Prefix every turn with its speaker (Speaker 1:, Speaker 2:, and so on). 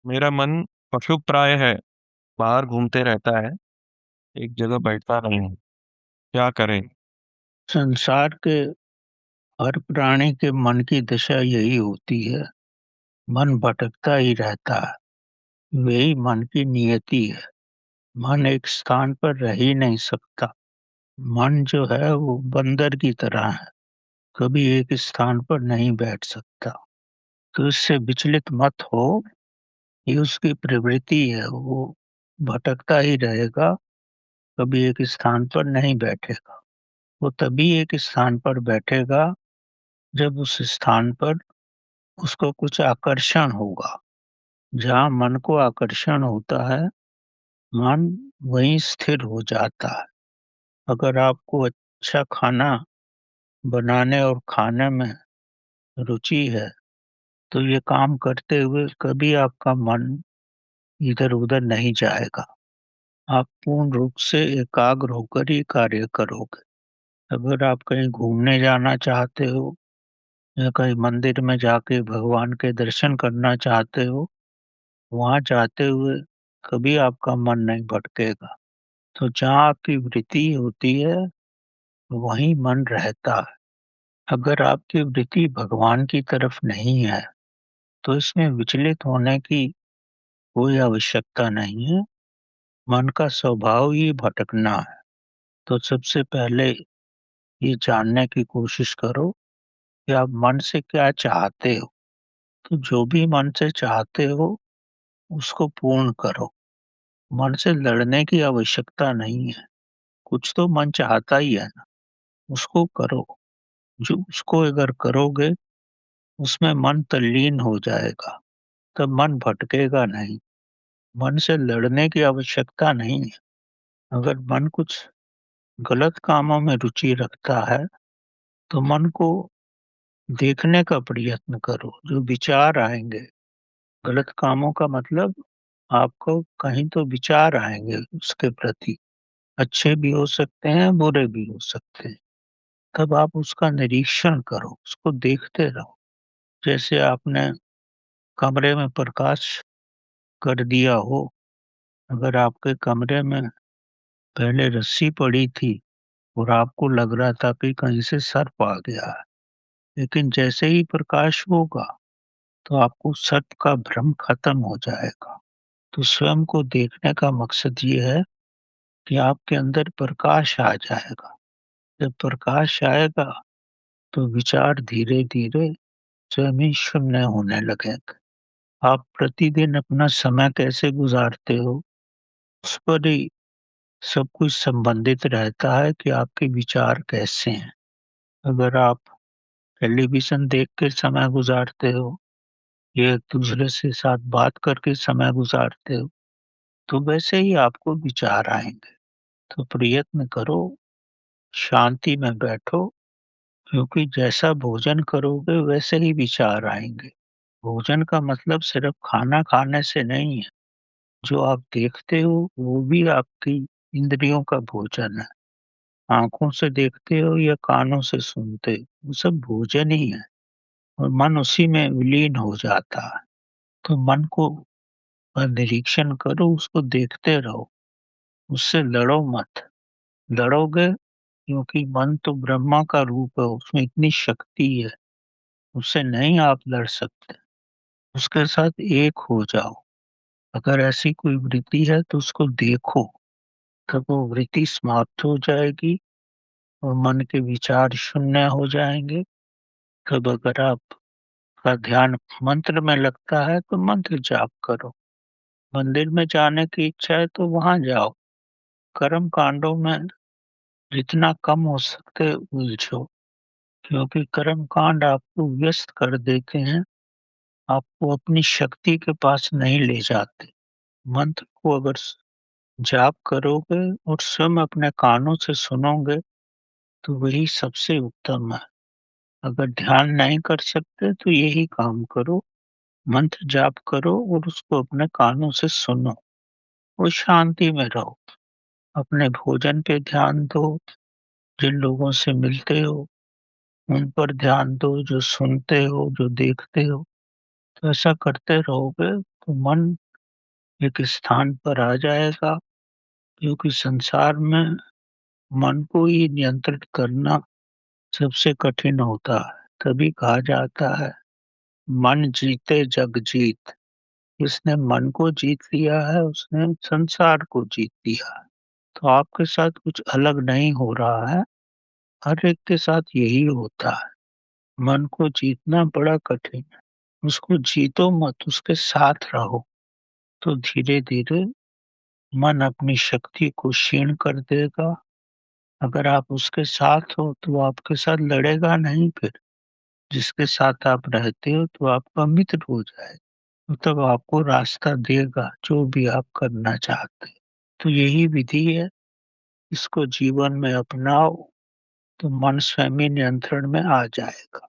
Speaker 1: मेरा मन पशु प्राय है। बाहर घूमते रहता है। एक जगह बैठता नहीं है। क्या करे?
Speaker 2: संसार के हर प्राणी के मन की दशा यही होती है। मन भटकता ही रहता है। वही मन की नियति है। मन एक स्थान पर रह ही नहीं सकता। मन जो है वो बंदर की तरह है। कभी एक स्थान पर नहीं बैठ सकता। तो इससे विचलित मत हो। ये उसकी प्रवृत्ति है। वो भटकता ही रहेगा। कभी एक स्थान पर नहीं बैठेगा। वो तभी एक स्थान पर बैठेगा जब उस स्थान पर उसको कुछ आकर्षण होगा। जहाँ मन को आकर्षण होता है, मन वहीं स्थिर हो जाता है। अगर आपको अच्छा खाना बनाने और खाने में रुचि है, तो ये काम करते हुए कभी आपका मन इधर उधर नहीं जाएगा। आप पूर्ण रूप से एकाग्र होकर ही कार्य करोगे। अगर आप कहीं घूमने जाना चाहते हो या कहीं मंदिर में जाके भगवान के दर्शन करना चाहते हो, वहां जाते हुए कभी आपका मन नहीं भटकेगा। तो जहाँ आपकी वृत्ति होती है, वहीं मन रहता है। अगर आपकी वृत्ति भगवान की तरफ नहीं है, तो इसमें विचलित होने की कोई आवश्यकता नहीं है। मन का स्वभाव ही भटकना है। तो सबसे पहले ये जानने की कोशिश करो कि आप मन से क्या चाहते हो। तो जो भी मन से चाहते हो, उसको पूर्ण करो। मन से लड़ने की आवश्यकता नहीं है। कुछ तो मन चाहता ही है ना, उसको करो। जो उसको अगर करोगे, उसमें मन तल्लीन हो जाएगा। तब मन भटकेगा नहीं। मन से लड़ने की आवश्यकता नहीं है। अगर मन कुछ गलत कामों में रुचि रखता है, तो मन को देखने का प्रयत्न करो। जो विचार आएंगे गलत कामों का मतलब, आपको कहीं तो विचार आएंगे उसके प्रति। अच्छे भी हो सकते हैं, बुरे भी हो सकते हैं। तब आप उसका निरीक्षण करो, उसको देखते रहो। जैसे आपने कमरे में प्रकाश कर दिया हो। अगर आपके कमरे में पहले रस्सी पड़ी थी और आपको लग रहा था कि कहीं से सर्प आ गया है, लेकिन जैसे ही प्रकाश होगा, तो आपको सर्प का भ्रम खत्म हो जाएगा। तो स्वयं को देखने का मकसद ये है कि आपके अंदर प्रकाश आ जाएगा। जब प्रकाश आएगा, तो विचार धीरे धीरे स्वयं ही शून्य होने लगेंगे। आप प्रतिदिन अपना समय कैसे गुजारते हो, उस पर ही सब कुछ संबंधित रहता है कि आपके विचार कैसे हैं। अगर आप टेलीविज़न देख के समय गुजारते हो या एक दूसरे से साथ बात करके समय गुजारते हो, तो वैसे ही आपको विचार आएँगे। तो प्रयत्न करो, शांति में बैठो, क्योंकि जैसा भोजन करोगे वैसे ही विचार आएँगे। भोजन का मतलब सिर्फ खाना खाने से नहीं है। जो आप देखते हो, वो भी आपकी इंद्रियों का भोजन है। आँखों से देखते हो या कानों से सुनते हो, वो सब भोजन ही है। और मन उसी में विलीन हो जाता है। तो मन को का निरीक्षण करो, उसको देखते रहो, उससे लड़ो मत। लड़ोगे, क्योंकि मन तो ब्रह्मा का रूप है, उसमें इतनी शक्ति है, उससे नहीं आप लड़ सकते। उसके साथ एक हो जाओ। अगर ऐसी कोई वृत्ति है तो उसको देखो, तब वो वृत्ति समाप्त हो जाएगी और मन के विचार शून्य हो जाएंगे। तब अगर आपका ध्यान मंत्र में लगता है, तो मंत्र जाप करो। मंदिर में जाने की इच्छा है तो वहां जाओ। कर्म कांडों में जितना कम हो सकते उलझो, क्योंकि कर्म कांड आपको व्यस्त कर देते हैं। आपको अपनी शक्ति के पास नहीं ले जाते। मंत्र को अगर जाप करोगे और स्वयं अपने कानों से सुनोगे, तो वही सबसे उत्तम है। अगर ध्यान नहीं कर सकते तो यही काम करो। मंत्र जाप करो और उसको अपने कानों से सुनो और शांति में रहो। अपने भोजन पे ध्यान दो। जिन लोगों से मिलते हो, उन पर ध्यान दो। जो सुनते हो, जो देखते हो, तो ऐसा करते रहोगे, तो मन एक स्थान पर आ जाएगा, क्योंकि संसार में मन को ही नियंत्रित करना सबसे कठिन होता है। तभी कहा जाता है, मन जीते जग जीत। जिसने मन को जीत लिया है उसने संसार को जीत लिया है। तो आपके साथ कुछ अलग नहीं हो रहा है, हर एक के साथ यही होता है। मन को जीतना बड़ा कठिन है। उसको जीतो मत, उसके साथ रहो, तो धीरे धीरे मन अपनी शक्ति को क्षीण कर देगा। अगर आप उसके साथ हो तो वो आपके साथ लड़ेगा नहीं फिर। जिसके साथ आप रहते हो तो आपका मित्र हो जाएगा, मतलब आपको रास्ता देगा जो भी आप करना चाहते हैं। तो यही विधि है, इसको जीवन में अपनाओ तो मन स्वयं ही नियंत्रण में आ जाएगा।